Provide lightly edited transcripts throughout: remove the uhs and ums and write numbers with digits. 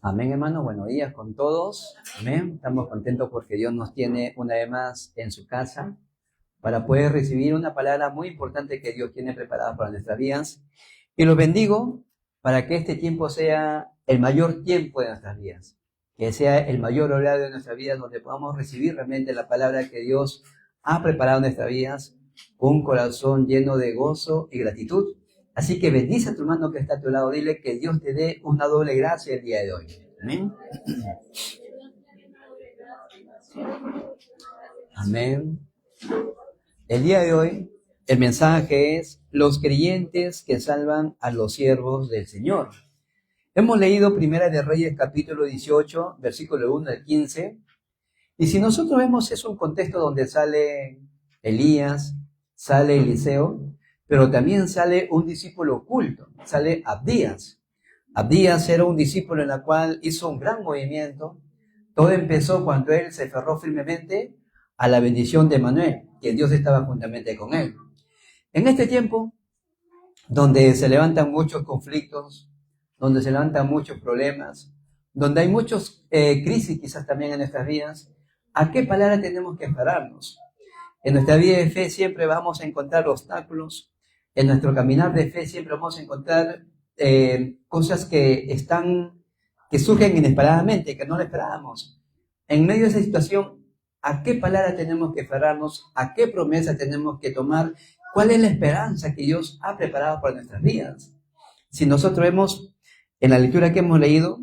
Amén, hermano. Buenos días con todos. Amén. Estamos contentos porque Dios nos tiene una vez más en su casa para poder recibir una palabra muy importante que Dios tiene preparada para nuestras vidas. Y los bendigo para que este tiempo sea el mayor tiempo de nuestras vidas, que sea el mayor horario de nuestras vidas donde podamos recibir realmente la palabra que Dios ha preparado en nuestras vidas con un corazón lleno de gozo y gratitud. Así que bendice a tu hermano que está a tu lado. Dile que Dios te dé una doble gracia el día de hoy. Amén. Amén. El día de hoy, el mensaje es los creyentes que salvan a los siervos del Señor. Hemos leído Primera de Reyes, capítulo 18, versículo 1 al 15. Y si nosotros vemos, es un contexto donde sale Elías, sale Eliseo, pero también sale un discípulo oculto, sale Abdías. Abdías era un discípulo en el cual hizo un gran movimiento. Todo empezó cuando él se aferró firmemente a la bendición de Manuel, que Dios estaba juntamente con él. En este tiempo, donde se levantan muchos conflictos, donde se levantan muchos problemas, donde hay muchas crisis quizás también en nuestras vidas, ¿a qué palabra tenemos que aferrarnos? En nuestra vida de fe siempre vamos a encontrar obstáculos. En nuestro caminar de fe siempre vamos a encontrar cosas que surgen inesperadamente, que no lo esperábamos. En medio de esa situación, ¿a qué palabra tenemos que aferrarnos? ¿A qué promesa tenemos que tomar? ¿Cuál es la esperanza que Dios ha preparado para nuestras vidas? Si nosotros vemos en la lectura que hemos leído,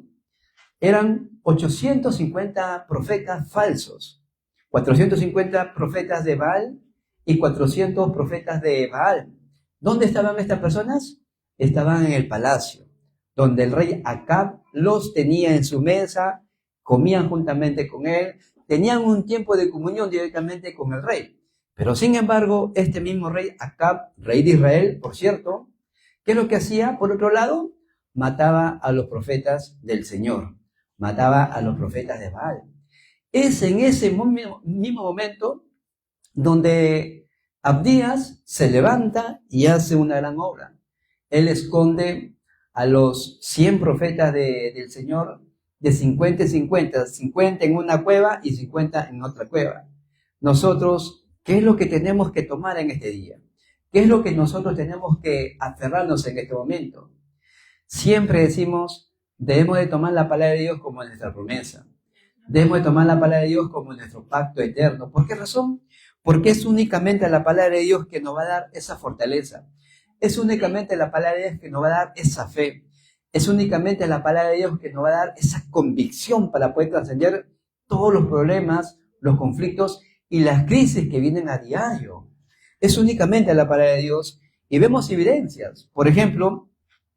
eran 850 profetas falsos, 450 profetas de Baal y 400 profetas de Baal. ¿Dónde estaban estas personas? Estaban en el palacio, donde el rey Acab los tenía en su mesa, comían juntamente con él, tenían un tiempo de comunión directamente con el rey. Pero sin embargo, este mismo rey Acab, rey de Israel, por cierto, ¿qué es lo que hacía? Por otro lado, mataba a los profetas del Señor, mataba a los profetas de Baal. Es en ese mismo momento donde Abdías se levanta y hace una gran obra. Él esconde a los 100 profetas del Señor de 50 y 50, 50 en una cueva y 50 en otra cueva. Nosotros, ¿qué es lo que tenemos que tomar en este día? ¿Qué es lo que nosotros tenemos que aferrarnos en este momento? Siempre decimos, debemos de tomar la palabra de Dios como nuestra promesa. Debemos de tomar la palabra de Dios como nuestro pacto eterno. ¿Por qué razón? Porque es únicamente la palabra de Dios que nos va a dar esa fortaleza. Es únicamente la palabra de Dios que nos va a dar esa fe. Es únicamente la palabra de Dios que nos va a dar esa convicción para poder trascender todos los problemas, los conflictos y las crisis que vienen a diario. Es únicamente la palabra de Dios y vemos evidencias. Por ejemplo,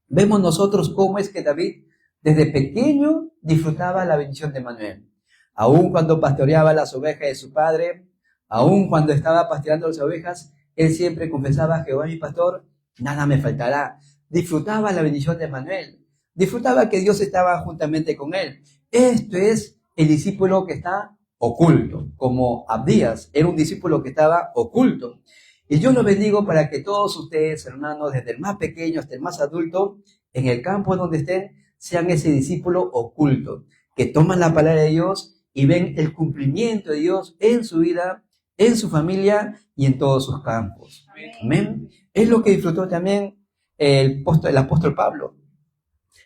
vemos nosotros cómo es que David desde pequeño disfrutaba la bendición de Manuel. Aún cuando pastoreaba las ovejas de su padre, aún cuando estaba pastoreando las ovejas, él siempre confesaba: Jehová mi pastor, nada me faltará. Disfrutaba la bendición de Manuel. Disfrutaba que Dios estaba juntamente con él. Esto es el discípulo que está oculto, como Abdías era un discípulo que estaba oculto. Y yo lo bendigo para que todos ustedes, hermanos, desde el más pequeño hasta el más adulto, en el campo donde estén, sean ese discípulo oculto, que toman la palabra de Dios y ven el cumplimiento de Dios en su vida, en su familia y en todos sus campos. Amén. Es lo que disfrutó también el apóstol Pablo.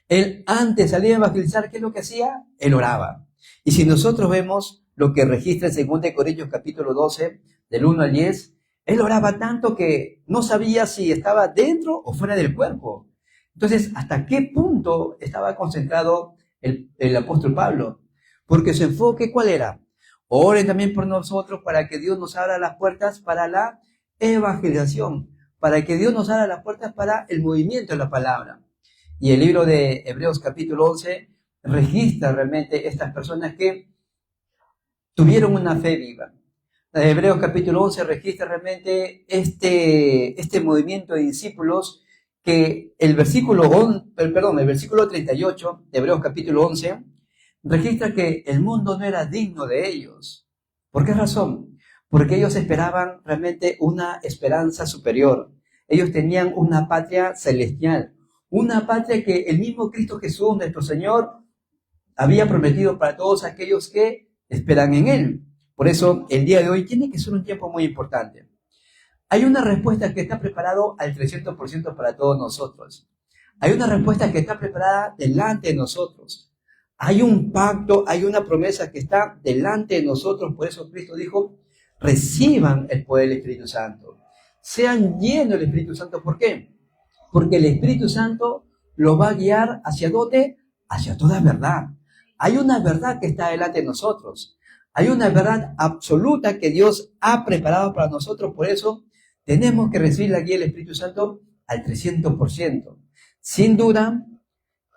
Él antes salía a evangelizar, ¿qué es lo que hacía? Él oraba. Y si nosotros vemos lo que registra en 2 Corintios capítulo 12, del 1 al 10, él oraba tanto que no sabía si estaba dentro o fuera del cuerpo. Entonces, ¿hasta qué punto estaba concentrado el apóstol Pablo? Porque su enfoque, ¿cuál era? Oren también por nosotros para que Dios nos abra las puertas para la evangelización, para que Dios nos abra las puertas para el movimiento de la palabra. Y el libro de Hebreos capítulo 11 registra realmente estas personas que tuvieron una fe viva. Hebreos capítulo 11 registra realmente este movimiento de discípulos que el versículo 38 de Hebreos capítulo 11 registra que el mundo no era digno de ellos. ¿Por qué razón? Porque ellos esperaban realmente una esperanza superior. Ellos tenían una patria celestial, una patria que el mismo Cristo Jesús, nuestro Señor, había prometido para todos aquellos que esperan en Él. Por eso, el día de hoy tiene que ser un tiempo muy importante. Hay una respuesta que está preparada al 300% para todos nosotros. Hay una respuesta que está preparada delante de nosotros. Hay un pacto, hay una promesa que está delante de nosotros. Por eso Cristo dijo, reciban el poder del Espíritu Santo. Sean llenos del Espíritu Santo. ¿Por qué? Porque el Espíritu Santo los va a guiar ¿hacia dónde? Hacia toda verdad. Hay una verdad que está delante de nosotros. Hay una verdad absoluta que Dios ha preparado para nosotros. Por eso tenemos que recibir la guía del Espíritu Santo al 300%. Sin duda,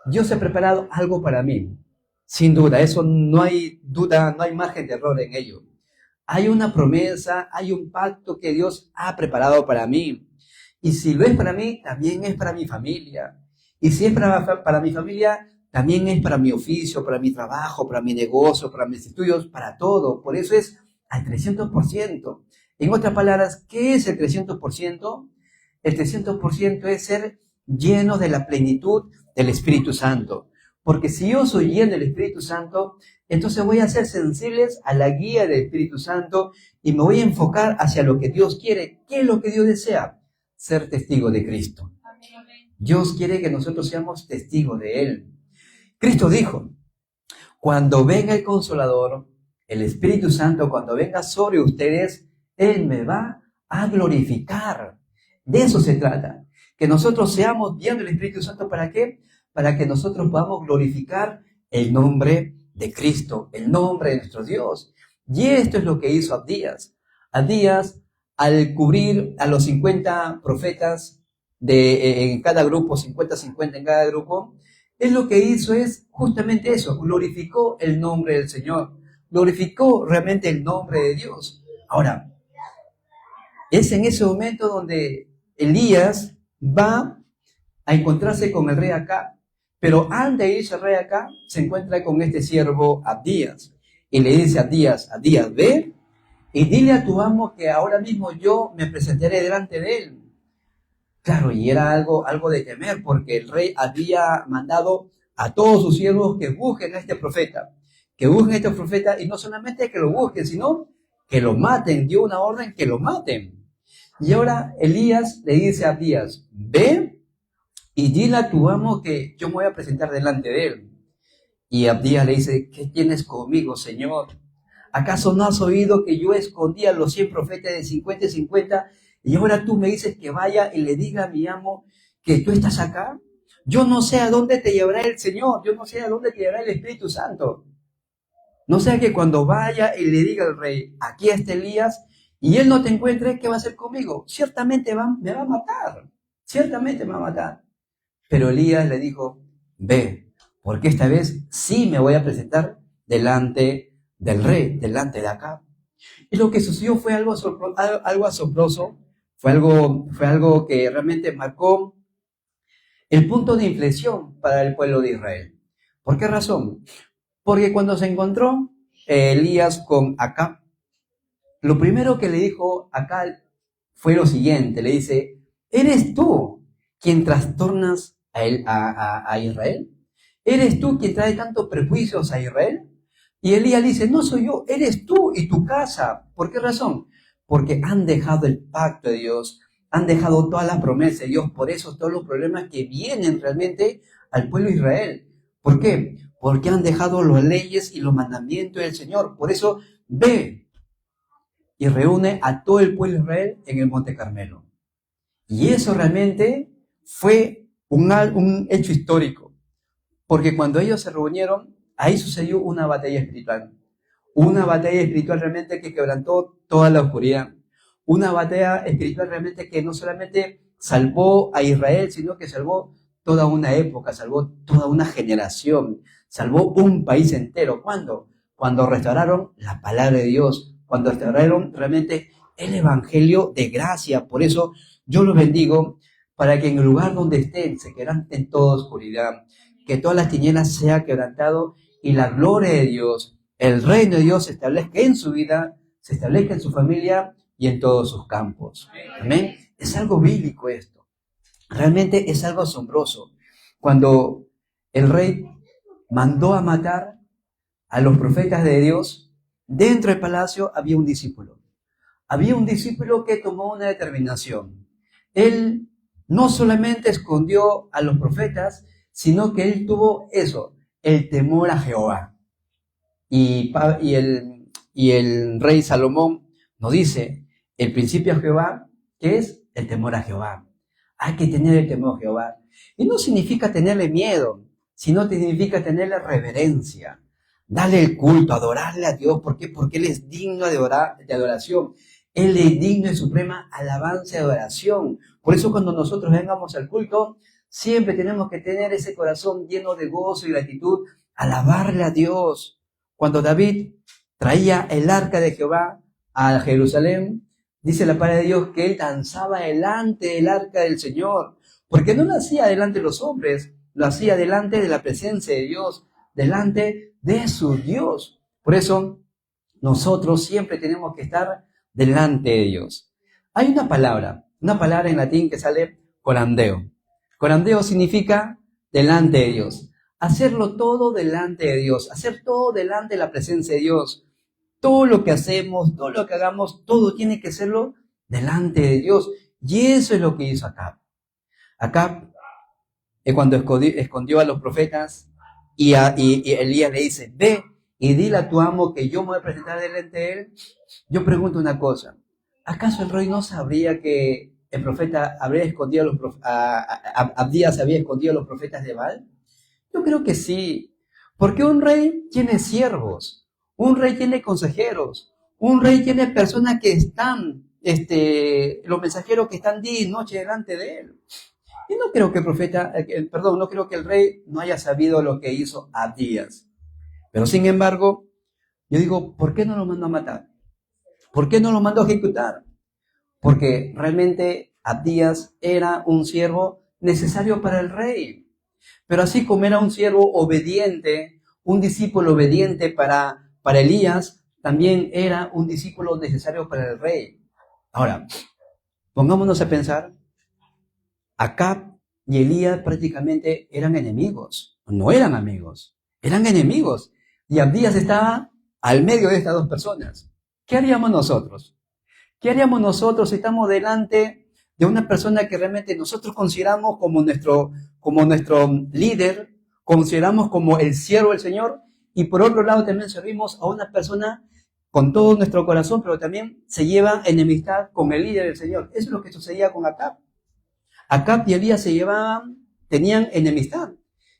Dios ha preparado algo para mí. Sin duda, eso no hay duda, no hay margen de error en ello. Hay una promesa, hay un pacto que Dios ha preparado para mí. Y si lo es para mí, también es para mi familia. Y si es para mi familia, también es para mi oficio, para mi trabajo, para mi negocio, para mis estudios, para todo. Por eso es al 300%. En otras palabras, ¿qué es el 300%? El 300% es ser lleno de la plenitud del Espíritu Santo. Porque si yo soy lleno del Espíritu Santo, entonces voy a ser sensibles a la guía del Espíritu Santo y me voy a enfocar hacia lo que Dios quiere. ¿Qué es lo que Dios desea? Ser testigo de Cristo. Dios quiere que nosotros seamos testigos de Él. Cristo dijo, cuando venga el Consolador, el Espíritu Santo, cuando venga sobre ustedes, Él me va a glorificar. De eso se trata. Que nosotros seamos llenos del Espíritu Santo. ¿Para qué? Para que nosotros podamos glorificar el nombre de Cristo, el nombre de nuestro Dios. Y esto es lo que hizo Abdías. Abdías, al cubrir a los 50 profetas en cada grupo, 50-50 en cada grupo, él lo que hizo es justamente eso, glorificó el nombre del Señor, glorificó realmente el nombre de Dios. Ahora, es en ese momento donde Elías va a encontrarse con el rey Acab, pero antes de irse al rey Acab, se encuentra con este siervo Abdías, y le dice a Abdías, ve y dile a tu amo que ahora mismo yo me presentaré delante de él. Claro, y era algo de temer, porque el rey había mandado a todos sus siervos que busquen a este profeta, y no solamente que lo busquen, sino que lo maten, dio una orden que lo maten. Y ahora Elías le dice a Abdías, ve y dile a tu amo que yo me voy a presentar delante de él. Y Abdías le dice, ¿qué tienes conmigo, Señor? ¿Acaso no has oído que yo escondía a los 100 profetas de 50 y 50? Y ahora tú me dices que vaya y le diga a mi amo que tú estás acá. Yo no sé a dónde te llevará el Señor, yo no sé a dónde te llevará el Espíritu Santo. No sea que cuando vaya y le diga al rey, aquí está Elías, y él no te encuentre, ¿qué va a hacer conmigo? Ciertamente me va a matar, ciertamente me va a matar. Pero Elías le dijo, ve, porque esta vez sí me voy a presentar delante del rey, delante de Acab. Y lo que sucedió fue algo asombroso, fue algo que realmente marcó el punto de inflexión para el pueblo de Israel. ¿Por qué razón? Porque cuando se encontró Elías con Acab, lo primero que le dijo Acab fue lo siguiente, le dice, ¿eres tú quien trastornas a Israel? ¿Eres tú quien trae tantos prejuicios a Israel? Y Elías dice, no soy yo, eres tú y tu casa. ¿Por qué razón? Porque han dejado el pacto de Dios, han dejado todas las promesas de Dios, por eso todos los problemas que vienen realmente al pueblo de Israel. ¿Por qué? Porque han dejado las leyes y los mandamientos del Señor. Por eso ve y reúne a todo el pueblo de Israel en el Monte Carmelo. Y eso realmente fue un hecho histórico, porque cuando ellos se reunieron, ahí sucedió una batalla espiritual realmente que quebrantó toda la oscuridad, una batalla espiritual realmente que no solamente salvó a Israel, sino que salvó toda una época, salvó toda una generación, salvó un país entero. ¿Cuándo? Cuando restauraron la palabra de Dios, cuando restauraron realmente el evangelio de gracia. Por eso yo los bendigo, para que en el lugar donde estén se quebranten toda oscuridad, que todas las tinieblas sea quebrantado y la gloria de Dios, el reino de Dios se establezca en su vida, se establezca en su familia y en todos sus campos. Amén. Es algo bíblico esto. Realmente es algo asombroso. Cuando el rey mandó a matar a los profetas de Dios. Dentro del palacio había un discípulo. Había un discípulo que tomó una determinación. Él no solamente escondió a los profetas, sino que él tuvo eso, el temor a Jehová. Y el rey Salomón nos dice, el principio a Jehová, que es el temor a Jehová. Hay que tener el temor a Jehová. Y no significa tenerle miedo, sino significa tenerle reverencia. Darle el culto, adorarle a Dios. ¿Por qué? Porque Él es digno de adoración. Él es digno de suprema alabanza y adoración. Por eso cuando nosotros vengamos al culto, siempre tenemos que tener ese corazón lleno de gozo y gratitud, alabarle a Dios. Cuando David traía el arca de Jehová a Jerusalén, dice la palabra de Dios que él danzaba delante del arca del Señor, porque no lo hacía delante de los hombres, lo hacía delante de la presencia de Dios, delante de su Dios. Por eso nosotros siempre tenemos que estar delante de Dios. Hay una palabra en latín que sale corandeo. Corandeo significa delante de Dios. Hacerlo todo delante de Dios, hacer todo delante de la presencia de Dios. Todo lo que hacemos, todo lo que hagamos, todo tiene que serlo delante de Dios. Y eso es lo que hizo Acab. Acab, cuando escondió a los profetas, y Elías le dice, ve y dile a tu amo que yo me voy a presentar delante de él. Yo pregunto una cosa, ¿acaso el rey no sabría que el profeta habría escondido Abdías había escondido a los profetas de Baal? Yo creo que sí, porque un rey tiene siervos, un rey tiene consejeros, un rey tiene personas que están, los mensajeros que están día y noche delante de él. Y no creo que no creo que el rey no haya sabido lo que hizo Abdías. Pero sin embargo, yo digo, ¿por qué no lo mandó a matar? ¿Por qué no lo mandó a ejecutar? Porque realmente Abdías era un siervo necesario para el rey. Pero así como era un siervo obediente, un discípulo obediente para Elías, también era un discípulo necesario para el rey. Ahora, pongámonos a pensar, Acab y Elías prácticamente eran enemigos, no eran amigos, eran enemigos. Y Abdías estaba al medio de estas dos personas. ¿Qué haríamos nosotros? ¿Qué haríamos nosotros si estamos delante de una persona que realmente nosotros consideramos como nuestro líder, consideramos como el siervo del Señor, y por otro lado también servimos a una persona con todo nuestro corazón, pero también se lleva enemistad con el líder del Señor? Eso es lo que sucedía con Acab. Acab y Elías tenían enemistad,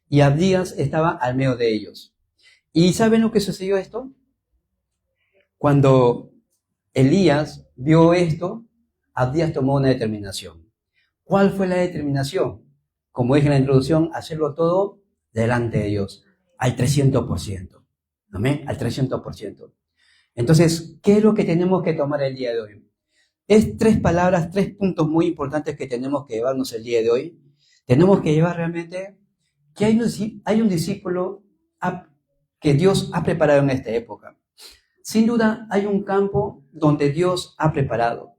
y Abdías estaba al medio de ellos. ¿Y saben lo que sucedió esto? Cuando Elías vio esto, Abdías tomó una determinación. ¿Cuál fue la determinación? Como dije en la introducción, hacerlo todo delante de Dios, al 300%. ¿Amén? Al 300%. Entonces, ¿qué es lo que tenemos que tomar el día de hoy? Es 3 palabras, 3 puntos muy importantes que tenemos que llevarnos el día de hoy. Tenemos que llevar realmente que hay un discípulo que Dios ha preparado en esta época. Sin duda, hay un campo donde Dios ha preparado.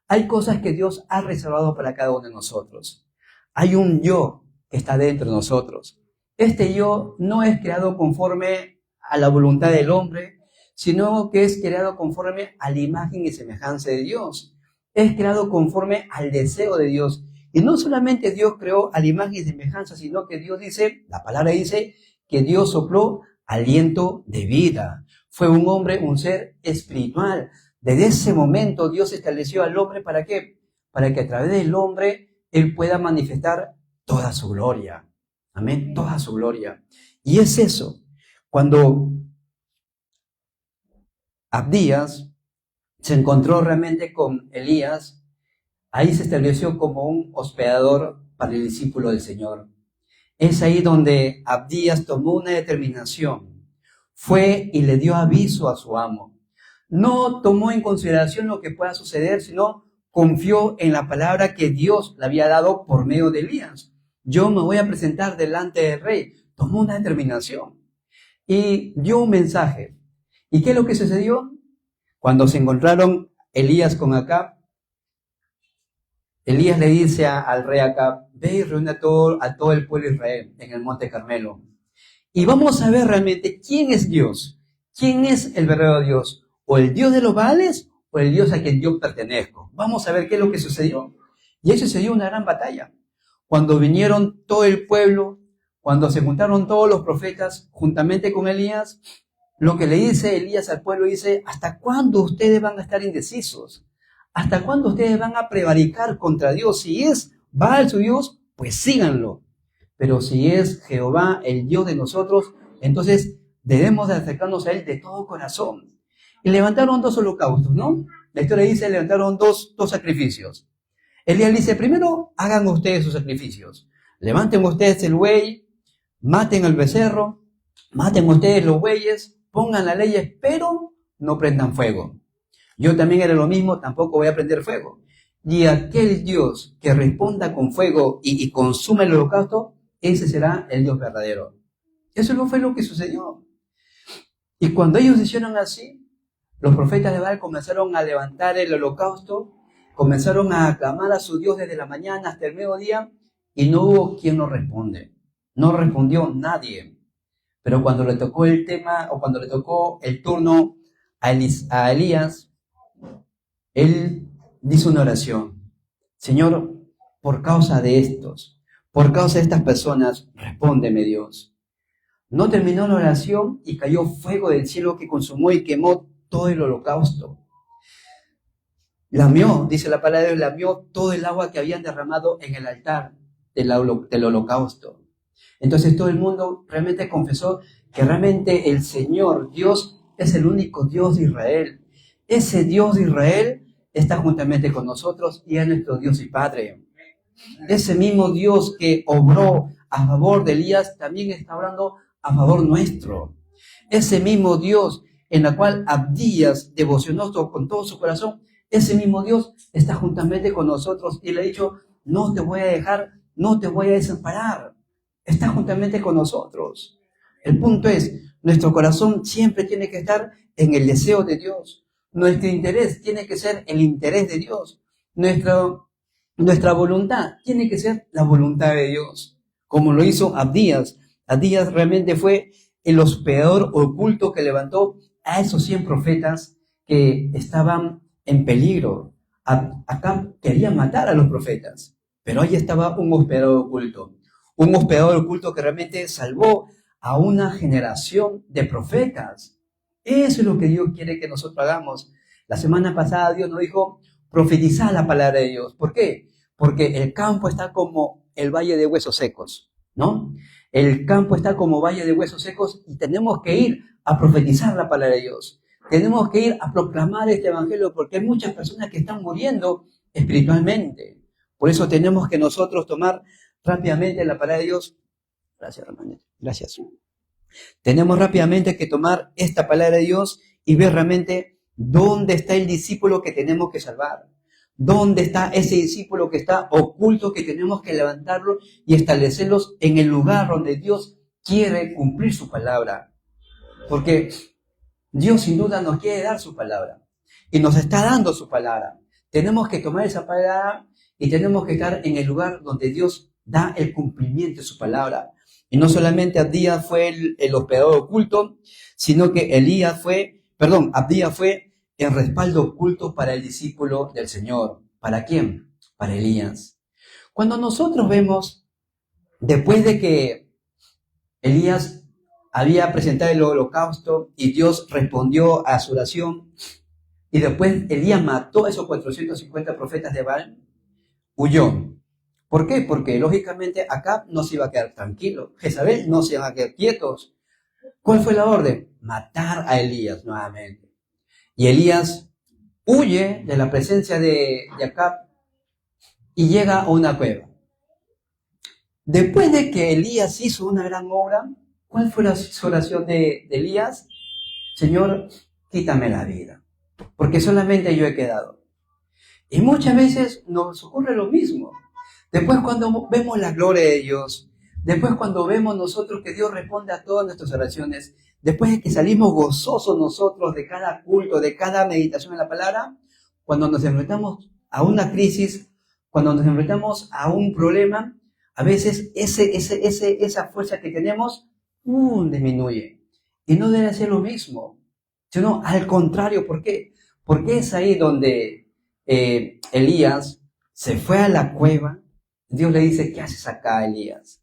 Hay cosas que Dios ha reservado para cada uno de nosotros. Hay un yo que está dentro de nosotros. Este yo no es creado conforme a la voluntad del hombre, sino que es creado conforme a la imagen y semejanza de Dios. Es creado conforme al deseo de Dios. Y no solamente Dios creó a la imagen y semejanza, sino que Dios dice, la palabra dice, que Dios sopló aliento de vida. Fue un hombre, un ser espiritual. Desde ese momento Dios estableció al hombre, ¿para qué? Para que a través del hombre Él pueda manifestar toda su gloria. Amén, toda su gloria. Y es eso, cuando Abdías se encontró realmente con Elías, ahí se estableció como un hospedador para el discípulo del Señor. Es ahí donde Abdías tomó una determinación. Fue y le dio aviso a su amo. No tomó en consideración lo que pueda suceder, sino confió en la palabra que Dios le había dado por medio de Elías. Yo me voy a presentar delante del rey. Tomó una determinación y dio un mensaje. ¿Y qué es lo que sucedió? Cuando se encontraron Elías con Acab, Elías le dice al rey Acab, ve y reúne a todo el pueblo de Israel en el monte Carmelo. Y vamos a ver realmente quién es Dios, quién es el verdadero Dios, o el Dios de los Baales o el Dios a quien yo pertenezco. Vamos a ver qué es lo que sucedió. Y ahí sucedió una gran batalla. Cuando vinieron todo el pueblo, cuando se juntaron todos los profetas juntamente con Elías, lo que le dice Elías al pueblo dice, ¿hasta cuándo ustedes van a estar indecisos? ¿Hasta cuándo ustedes van a prevaricar contra Dios? Si es Baal su Dios, pues síganlo. Pero si es Jehová el Dios de nosotros, entonces debemos de acercarnos a Él de todo corazón. Y levantaron 2 holocaustos, ¿no? La historia dice, levantaron dos sacrificios. Elías dice, primero hagan ustedes sus sacrificios. Levanten ustedes el buey, maten al becerro, maten ustedes los bueyes, pongan las leyes, pero no prendan fuego. Yo también haré lo mismo, tampoco voy a prender fuego. Y aquel Dios que responda con fuego y consuma el holocausto, ese será el Dios verdadero. Eso no fue lo que sucedió. Y cuando ellos hicieron así, los profetas de Baal comenzaron a levantar el holocausto, comenzaron a aclamar a su Dios desde la mañana hasta el mediodía, y no hubo quien nos responde. No respondió nadie. Pero cuando le tocó el tema, o cuando le tocó el turno a Elías, él dice una oración. Señor, por causa de estos, por causa de estas personas, respóndeme, Dios. No terminó la oración y cayó fuego del cielo que consumó y quemó todo el holocausto. Lamió, dice la palabra de Dios, lamió todo el agua que habían derramado en el altar del holocausto. Entonces todo el mundo realmente confesó que realmente el Señor, Dios, es el único Dios de Israel. Ese Dios de Israel está juntamente con nosotros y es nuestro Dios y Padre. Ese mismo Dios que obró a favor de Elías también está obrando a favor nuestro. Ese mismo Dios en la cual Abdías devocionó con todo su corazón, ese mismo Dios está juntamente con nosotros y le ha dicho, no te voy a dejar, no te voy a desamparar. Está juntamente con nosotros. El punto es, nuestro corazón siempre tiene que estar en el deseo de Dios. Nuestro interés tiene que ser el interés de Dios. Nuestra voluntad tiene que ser la voluntad de Dios. Como lo hizo Abdías. Abdías realmente fue el hospedador oculto que levantó a esos 100 profetas que estaban en peligro. Acá querían matar a los profetas, pero ahí estaba un hospedador oculto. Un hospedador oculto que realmente salvó a una generación de profetas. Eso es lo que Dios quiere que nosotros hagamos. La semana pasada Dios nos dijo, profetizar la palabra de Dios. ¿Por qué? Porque el campo está como el valle de huesos secos, ¿no? El campo está como valle de huesos secos y tenemos que ir a profetizar la palabra de Dios. Tenemos que ir a proclamar este evangelio porque hay muchas personas que están muriendo espiritualmente. Por eso tenemos que nosotros tomar rápidamente la palabra de Dios. Gracias, hermano. Gracias. Tenemos rápidamente que tomar esta palabra de Dios y ver realmente dónde está el discípulo que tenemos que salvar. ¿Dónde está ese discípulo que está oculto, que tenemos que levantarlo y establecerlos en el lugar donde Dios quiere cumplir su palabra? Porque Dios sin duda nos quiere dar su palabra y nos está dando su palabra. Tenemos que tomar esa palabra y tenemos que estar en el lugar donde Dios da el cumplimiento de su palabra. Y no solamente Abdías fue el hospedador oculto, sino que Abdías fue el respaldo oculto para el discípulo del Señor. ¿Para quién? Para Elías. Cuando nosotros vemos, después de que Elías había presentado el holocausto y Dios respondió a su oración, y después Elías mató a esos 450 profetas de Baal, huyó. ¿Por qué? Porque lógicamente Acab no se iba a quedar tranquilo, Jezabel no se iba a quedar quietos. ¿Cuál fue la orden? Matar a Elías nuevamente. Y Elías huye de la presencia de Acab y llega a una cueva. Después de que Elías hizo una gran obra, ¿cuál fue la oración de Elías? Señor, quítame la vida, porque solamente yo he quedado. Y muchas veces nos ocurre lo mismo. Después cuando vemos la gloria de Dios, después cuando vemos nosotros que Dios responde a todas nuestras oraciones, después de que salimos gozosos nosotros de cada culto, de cada meditación en la palabra, cuando nos enfrentamos a una crisis, cuando nos enfrentamos a un problema, a veces esa fuerza que tenemos disminuye. Y no debe hacer lo mismo, sino al contrario. ¿Por qué? Porque es ahí donde Elías se fue a la cueva. Dios le dice, ¿qué haces acá, Elías?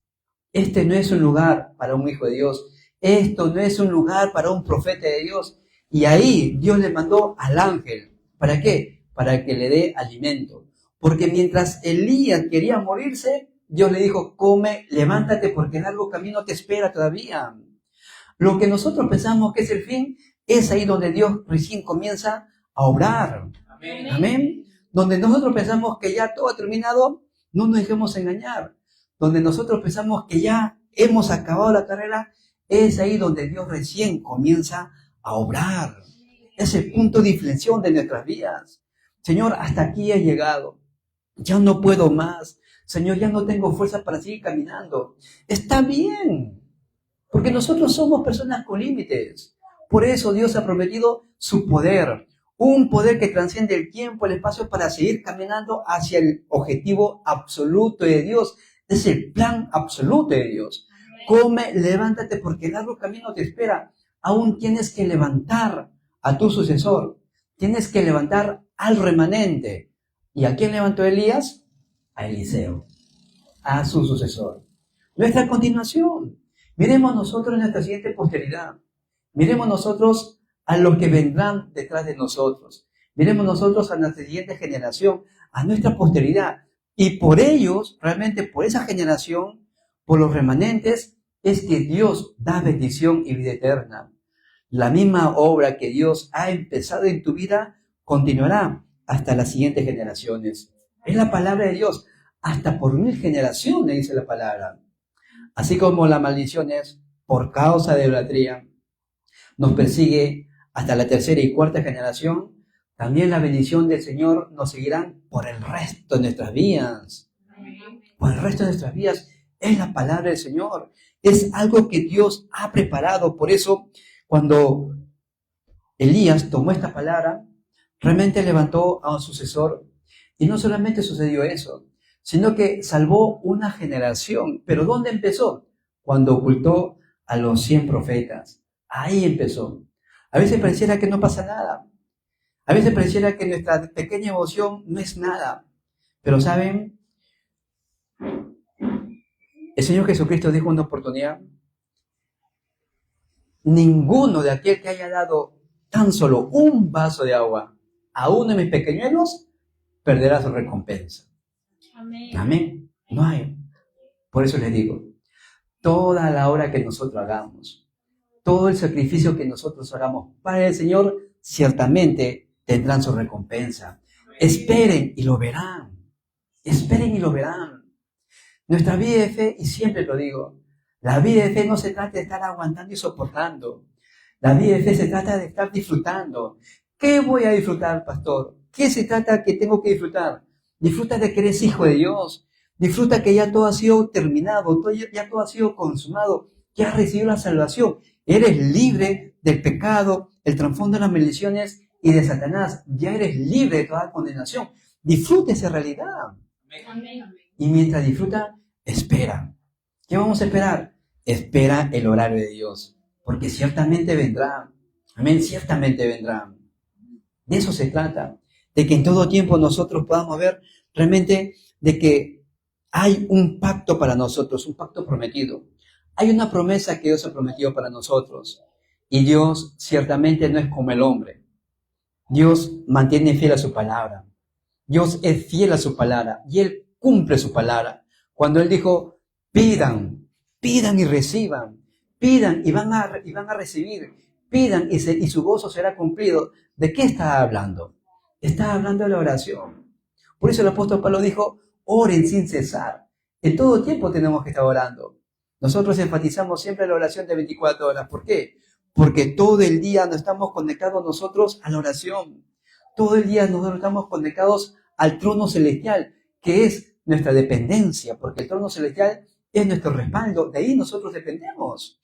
Este no es un lugar para un hijo de Dios. Esto no es un lugar para un profeta de Dios. Y ahí Dios le mandó al ángel. ¿Para qué? Para que le dé alimento. Porque mientras Elías quería morirse, Dios le dijo, come, levántate, porque largo camino te espera todavía. Lo que nosotros pensamos que es el fin, es ahí donde Dios recién comienza a obrar. Amén. Amén. Donde nosotros pensamos que ya todo ha terminado, no nos dejemos engañar. Donde nosotros pensamos que ya hemos acabado la carrera, es ahí donde Dios recién comienza a obrar. Es el punto de inflexión de nuestras vidas. Señor, hasta aquí he llegado. Ya no puedo más. Señor, ya no tengo fuerza para seguir caminando. Está bien, porque nosotros somos personas con límites. Por eso Dios ha prometido su poder. Un poder que trasciende el tiempo, el espacio, para seguir caminando hacia el objetivo absoluto de Dios. Es el plan absoluto de Dios. Come, levántate, porque el largo camino te espera. Aún tienes que levantar a tu sucesor. Tienes que levantar al remanente. ¿Y a quién levantó Elías? A Eliseo, a su sucesor. Nuestra continuación. Miremos nosotros nuestra siguiente posteridad. Miremos nosotros a los que vendrán detrás de nosotros. Miremos nosotros a nuestra siguiente generación, a nuestra posteridad. Y por ellos, realmente por esa generación, por los remanentes, es que Dios da bendición y vida eterna. La misma obra que Dios ha empezado en tu vida continuará hasta las siguientes generaciones. Es la palabra de Dios. Hasta por 1000 generaciones, dice la palabra. Así como la maldición es por causa de idolatría, nos persigue hasta la tercera y cuarta generación, también la bendición del Señor nos seguirá por el resto de nuestras vidas. Por el resto de nuestras vidas es la palabra del Señor. Es algo que Dios ha preparado. Por eso, cuando Elías tomó esta palabra, realmente levantó a un sucesor. Y no solamente sucedió eso, sino que salvó una generación. ¿Pero dónde empezó? Cuando ocultó a los 100 profetas. Ahí empezó. A veces pareciera que no pasa nada. A veces pareciera que nuestra pequeña emoción no es nada. Pero ¿saben? El Señor Jesucristo dijo una oportunidad: ninguno de aquel que haya dado tan solo un vaso de agua a uno de mis pequeñuelos perderá su recompensa. Amén. Amén. No hay. Por eso les digo, toda la obra que nosotros hagamos, todo el sacrificio que nosotros hagamos para el Señor, ciertamente tendrán su recompensa. Esperen y lo verán. Esperen y lo verán. Nuestra vida de fe, y siempre lo digo, la vida de fe no se trata de estar aguantando y soportando. La vida de fe se trata de estar disfrutando. ¿Qué voy a disfrutar, pastor? ¿Qué se trata que tengo que disfrutar? Disfruta de que eres hijo de Dios. Disfruta que ya todo ha sido terminado, ya todo ha sido consumado. Ya has recibido la salvación. Eres libre del pecado, el trasfondo de las maldiciones y de Satanás. Ya eres libre de toda condenación. Disfruta esa realidad. Amén. Y mientras disfruta, espera. ¿Qué vamos a esperar? Espera el horario de Dios. Porque ciertamente vendrá. Amén, ciertamente vendrá. De eso se trata. De que en todo tiempo nosotros podamos ver realmente de que hay un pacto para nosotros, un pacto prometido. Hay una promesa que Dios ha prometido para nosotros. Y Dios ciertamente no es como el hombre. Dios mantiene fiel a su palabra. Dios es fiel a su palabra y Él cumple su palabra. Cuando Él dijo, pidan y reciban, pidan y van a recibir, pidan y su gozo será cumplido. ¿De qué está hablando? Está hablando de la oración. Por eso el apóstol Pablo dijo, oren sin cesar. En todo tiempo tenemos que estar orando. Nosotros enfatizamos siempre la oración de 24 horas. ¿Por qué? Porque todo el día nos estamos conectados nosotros a la oración. Todo el día nosotros estamos conectados al trono celestial, que es nuestra dependencia, porque el trono celestial es nuestro respaldo. De ahí nosotros dependemos.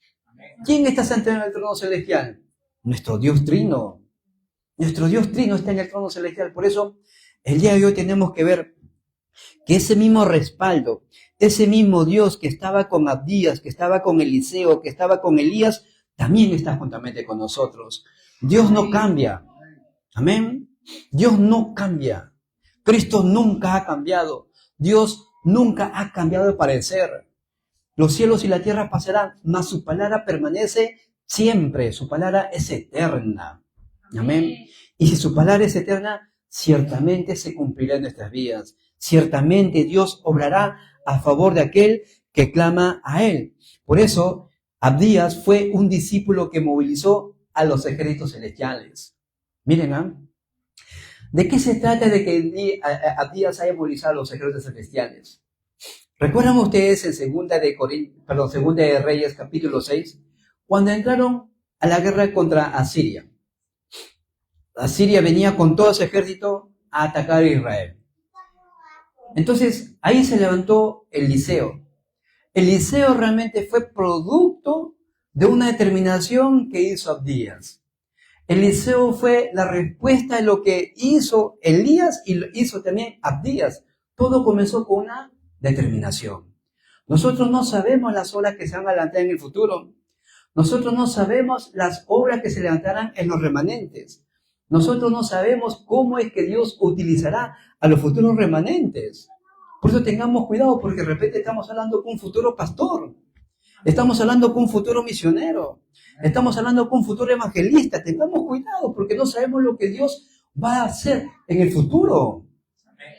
¿Quién está sentado en el trono celestial? Nuestro Dios Trino. Nuestro Dios Trino está en el trono celestial. Por eso, el día de hoy tenemos que ver Que ese mismo respaldo, ese mismo Dios que estaba con Abdías, que estaba con Eliseo, que estaba con Elías, también está juntamente con nosotros. Dios no cambia. Amén. Dios no cambia. Cristo nunca ha cambiado. Dios nunca ha cambiado de parecer. Los cielos y la tierra pasarán, mas su palabra permanece siempre. Su palabra es eterna. Amén. Y si su palabra es eterna, ciertamente se cumplirá en nuestras vidas. Ciertamente Dios obrará a favor de aquel que clama a Él. Por eso, Abdías fue un discípulo que movilizó a los ejércitos celestiales. Miren, ¿ah? ¿De qué se trata de que Abdías haya movilizado a los ejércitos celestiales? ¿Recuerdan ustedes en Segunda de Reyes, capítulo 6, cuando entraron a la guerra contra Asiria? Asiria venía con todo su ejército a atacar a Israel. Entonces, ahí se levantó Eliseo. Eliseo realmente fue producto de una determinación que hizo Abdías. Eliseo fue la respuesta de lo que hizo Elías y lo hizo también Abdías. Todo comenzó con una determinación. Nosotros no sabemos las obras que se van a levantar en el futuro. Nosotros no sabemos las obras que se levantarán en los remanentes. Nosotros no sabemos cómo es que Dios utilizará a los futuros remanentes. Por eso tengamos cuidado, porque de repente estamos hablando con un futuro pastor. Estamos hablando con un futuro misionero. Estamos hablando con un futuro evangelista. Tengamos cuidado, porque no sabemos lo que Dios va a hacer en el futuro.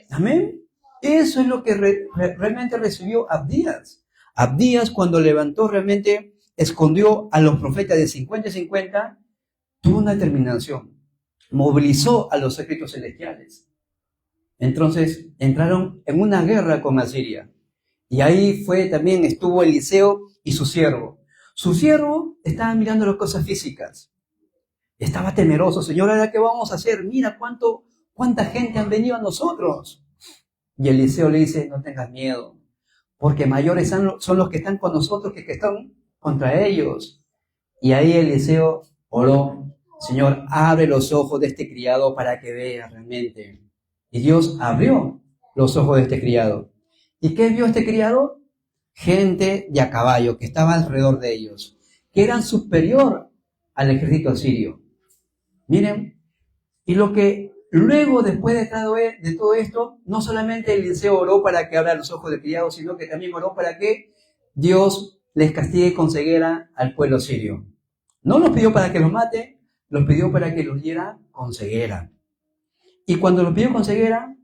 Amén. Eso es lo que realmente recibió Abdías. Abdías, cuando levantó realmente, escondió a los profetas de 50 y 50, tuvo una determinación. Movilizó a los ejércitos celestiales. Entonces entraron en una guerra con Asiria. Y ahí estuvo Eliseo y su siervo. Su siervo estaba mirando las cosas físicas. Estaba temeroso. Señor, ¿ahora qué vamos a hacer? Mira cuánta gente han venido a nosotros. Y Eliseo le dice, no tengas miedo, porque mayores son los que están con nosotros que están contra ellos. Y ahí Eliseo oró, Señor, abre los ojos de este criado para que vea realmente. Y Dios abrió los ojos de este criado. ¿Y qué vio este criado? Gente de a caballo que estaba alrededor de ellos, que eran superior al ejército asirio. Miren, y lo que luego, después de todo esto, no solamente Eliseo oró para que abra los ojos del criado, sino que también oró para que Dios les castigue con ceguera al pueblo sirio. No los pidió para que los mate, los pidió para que los diera con ceguera. Y cuando los pidió con ceguera,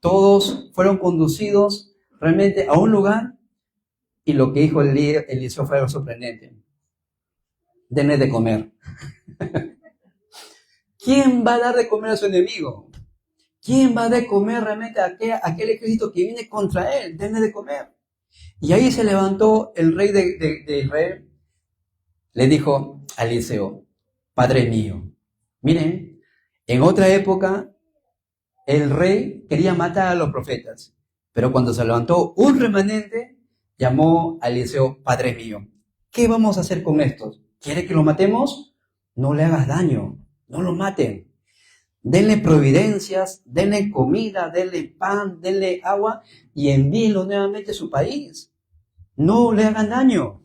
todos fueron conducidos realmente a un lugar, y lo que dijo Eliseo fue algo sorprendente. Denle de comer. ¿Quién va a dar de comer a su enemigo? ¿Quién va a dar de comer realmente a aquel ejército que viene contra él? Denle de comer. Y ahí se levantó el rey de Israel. Le dijo a Eliseo, Padre mío. Miren, en otra época, el rey quería matar a los profetas. Pero cuando se levantó un remanente, llamó a Eliseo, Padre mío. ¿Qué vamos a hacer con estos? ¿Quiere que los matemos? No le hagas daño. No lo maten. Denle providencias, denle comida, denle pan, denle agua y envíenlo nuevamente a su país. No le hagan daño.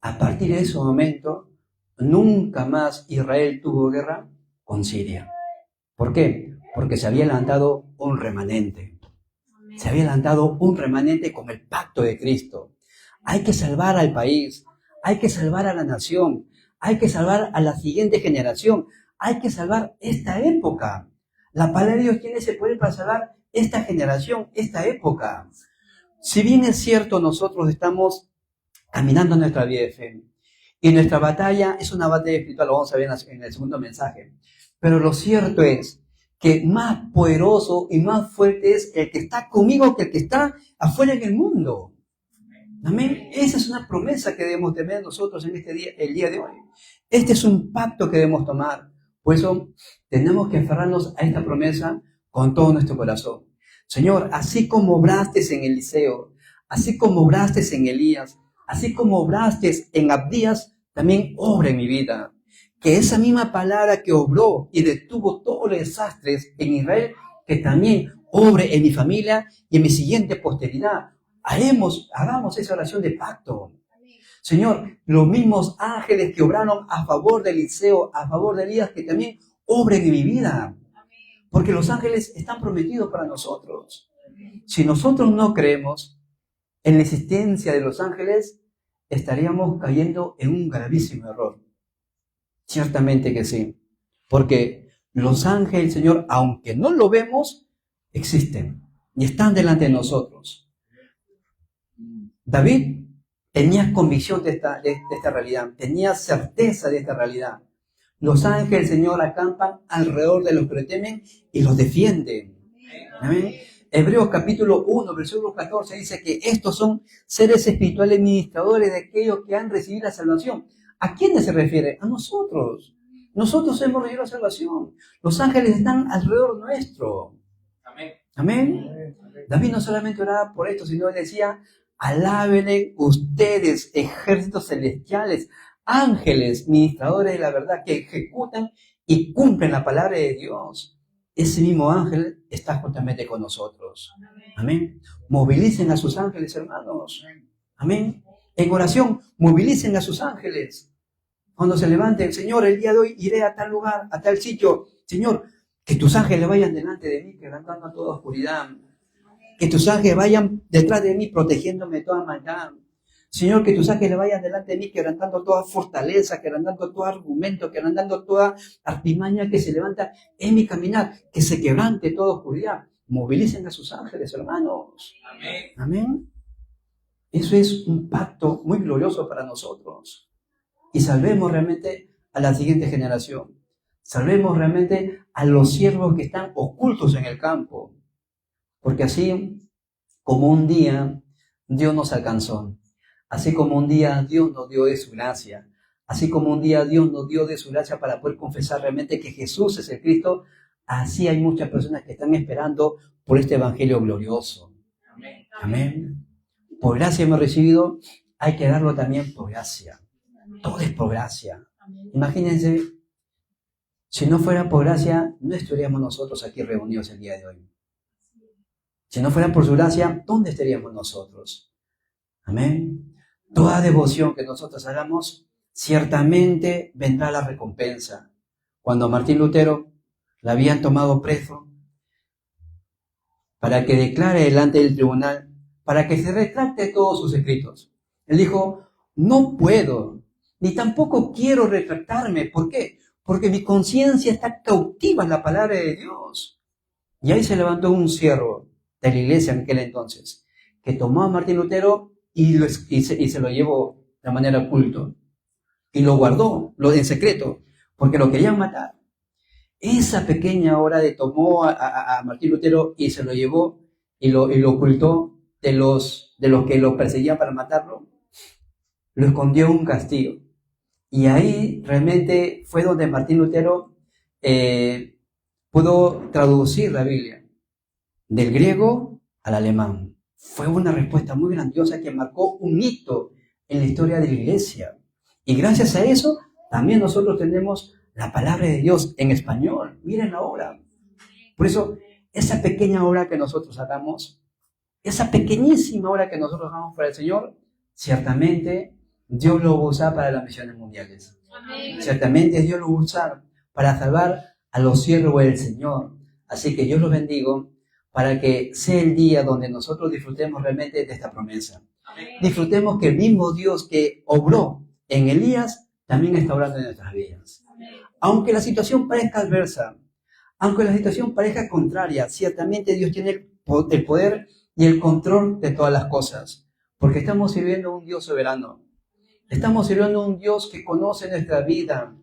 A partir de ese momento, nunca más Israel tuvo guerra con Siria. ¿Por qué? Porque se había levantado un remanente. Se había levantado un remanente con el pacto de Cristo. Hay que salvar al país. Hay que salvar a la nación. Hay que salvar a la siguiente generación. Hay que salvar esta época. La palabra de Dios tiene ese poder para salvar esta generación, esta época. Si bien es cierto, nosotros estamos caminando en nuestra vida de fe. Y nuestra batalla es una batalla espiritual, lo vamos a ver en el segundo mensaje. Pero lo cierto es que más poderoso y más fuerte es el que está conmigo que el que está afuera en el mundo. Amén. Esa es una promesa que debemos tener nosotros en el día de hoy. Este es un pacto que debemos tomar. Por eso tenemos que aferrarnos a esta promesa con todo nuestro corazón. Señor, así como obraste en Eliseo, así como obraste en Elías, así como obraste en Abdías, también obra en mi vida. Que esa misma palabra que obró y detuvo todos los desastres en Israel, que también obre en mi familia y en mi siguiente posteridad. Hagamos esa oración de pacto. Señor, los mismos ángeles que obraron a favor de Eliseo, a favor de Elías, que también obren en mi vida. Porque los ángeles están prometidos para nosotros. Si nosotros no creemos en la existencia de los ángeles, estaríamos cayendo en un gravísimo error. Ciertamente que sí. Porque los ángeles, Señor, aunque no lo vemos, existen y están delante de nosotros. David tenía convicción de esta realidad, tenía certeza de esta realidad. Los ángeles, Señor, acampan alrededor de los que le temen y los defienden. Amén. Hebreos capítulo 1, versículo 14 dice que estos son seres espirituales ministradores de aquellos que han recibido la salvación. ¿A quiénes se refiere? A nosotros. Nosotros hemos recibido la salvación. Los ángeles están alrededor nuestro. Amén. Amén. David no solamente oraba por esto, sino decía, alábenle ustedes, ejércitos celestiales, ángeles, ministradores de la verdad, que ejecutan y cumplen la palabra de Dios. Ese mismo ángel está justamente con nosotros. Amén. Movilicen a sus ángeles, hermanos. Amén. En oración, movilicen a sus ángeles. Cuando se levanten, Señor, el día de hoy iré a tal lugar, a tal sitio. Señor, que tus ángeles vayan delante de mí, quebrantando toda oscuridad. Que tus ángeles vayan detrás de mí, protegiéndome de toda maldad. Señor, que tus ángeles vayan delante de mí, quebrantando toda fortaleza, quebrantando todo argumento, quebrantando toda artimaña que se levanta en mi caminar, que se quebrante toda oscuridad. Movilicen a sus ángeles, hermanos. Amén. Amén. Eso es un pacto muy glorioso para nosotros. Y salvemos realmente a la siguiente generación. Salvemos realmente a los siervos que están ocultos en el campo. Porque así como un día Dios nos alcanzó, así como un día Dios nos dio de su gracia, así como un día Dios nos dio de su gracia para poder confesar realmente que Jesús es el Cristo, así hay muchas personas que están esperando por este evangelio glorioso. Amén. Amén. Por gracia hemos recibido, hay que darlo también por gracia. Todo es por gracia. Imagínense, si no fuera por gracia, no estaríamos nosotros aquí reunidos el día de hoy. Si no fuera por su gracia, ¿dónde estaríamos nosotros? Amén. Toda devoción que nosotros hagamos, ciertamente vendrá la recompensa. Cuando a Martín Lutero le habían tomado preso para que declare delante del tribunal, para que se retracte todos sus escritos, él dijo, no puedo, ni tampoco quiero retractarme. ¿Por qué? Porque mi conciencia está cautiva en la palabra de Dios. Y ahí se levantó un siervo de la iglesia en aquel entonces, que tomó a Martín Lutero y se lo llevó de manera oculta. Y lo guardó en secreto, porque lo querían matar. Esa pequeña hora tomó a Martín Lutero y se lo llevó y lo ocultó de los que lo perseguían para matarlo. Lo escondió en un castillo. Y ahí realmente fue donde Martín Lutero pudo traducir la Biblia del griego al alemán. Fue una respuesta muy grandiosa que marcó un hito en la historia de la iglesia. Y gracias a eso, también nosotros tenemos la palabra de Dios en español. Miren ahora. Por eso, esa pequeña obra que nosotros hagamos, esa pequeñísima obra que nosotros hagamos para el Señor, ciertamente Dios lo va a usar para las misiones mundiales. Amén. Ciertamente Dios lo va a usar para salvar a los siervos del Señor. Así que yo los bendigo para que sea el día donde nosotros disfrutemos realmente de esta promesa. Amén. Disfrutemos que el mismo Dios que obró en Elías también está obrando en nuestras vidas. Amén. Aunque la situación parezca adversa, aunque la situación parezca contraria, ciertamente Dios tiene el poder y el control de todas las cosas, porque estamos sirviendo a un Dios soberano. Estamos sirviendo a un Dios que conoce nuestra vida.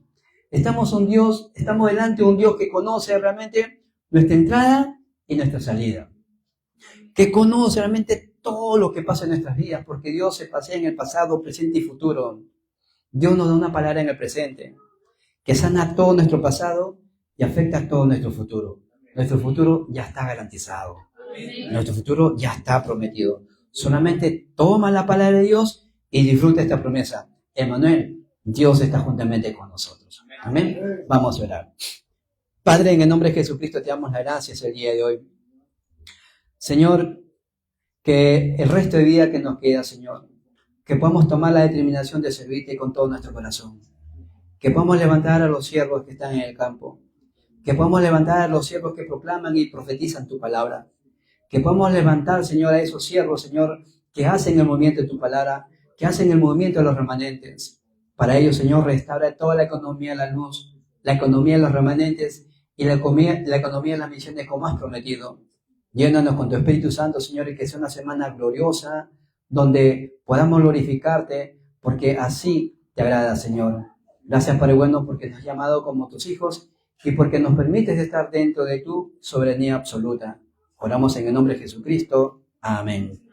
Estamos delante de un Dios que conoce realmente nuestra entrada y nuestra salida. Que conoce realmente todo lo que pasa en nuestras vidas, porque Dios se pasea en el pasado, presente y futuro. Dios nos da una palabra en el presente, que sana todo nuestro pasado y afecta a todo nuestro futuro. Nuestro futuro ya está garantizado. Nuestro futuro ya está prometido. Solamente toma la palabra de Dios y disfruta esta promesa. Emmanuel, Dios está juntamente con nosotros. Amén. Vamos a orar. Padre, en el nombre de Jesucristo te damos las gracias el día de hoy. Señor, que el resto de vida que nos queda, Señor, que podamos tomar la determinación de servirte con todo nuestro corazón. Que podamos levantar a los siervos que están en el campo. Que podamos levantar a los siervos que proclaman y profetizan tu palabra. Que podamos levantar, Señor, a esos siervos, Señor, que hacen el movimiento de tu palabra, que hacen el movimiento de los remanentes. Para ello, Señor, restaura toda la economía de la luz, la economía de los remanentes y la economía de las misiones como has prometido. Llénanos con tu Espíritu Santo, Señor, y que sea una semana gloriosa, donde podamos glorificarte, porque así te agrada, Señor. Gracias, Padre bueno, porque nos has llamado como tus hijos y porque nos permites estar dentro de tu soberanía absoluta. Oramos en el nombre de Jesucristo. Amén.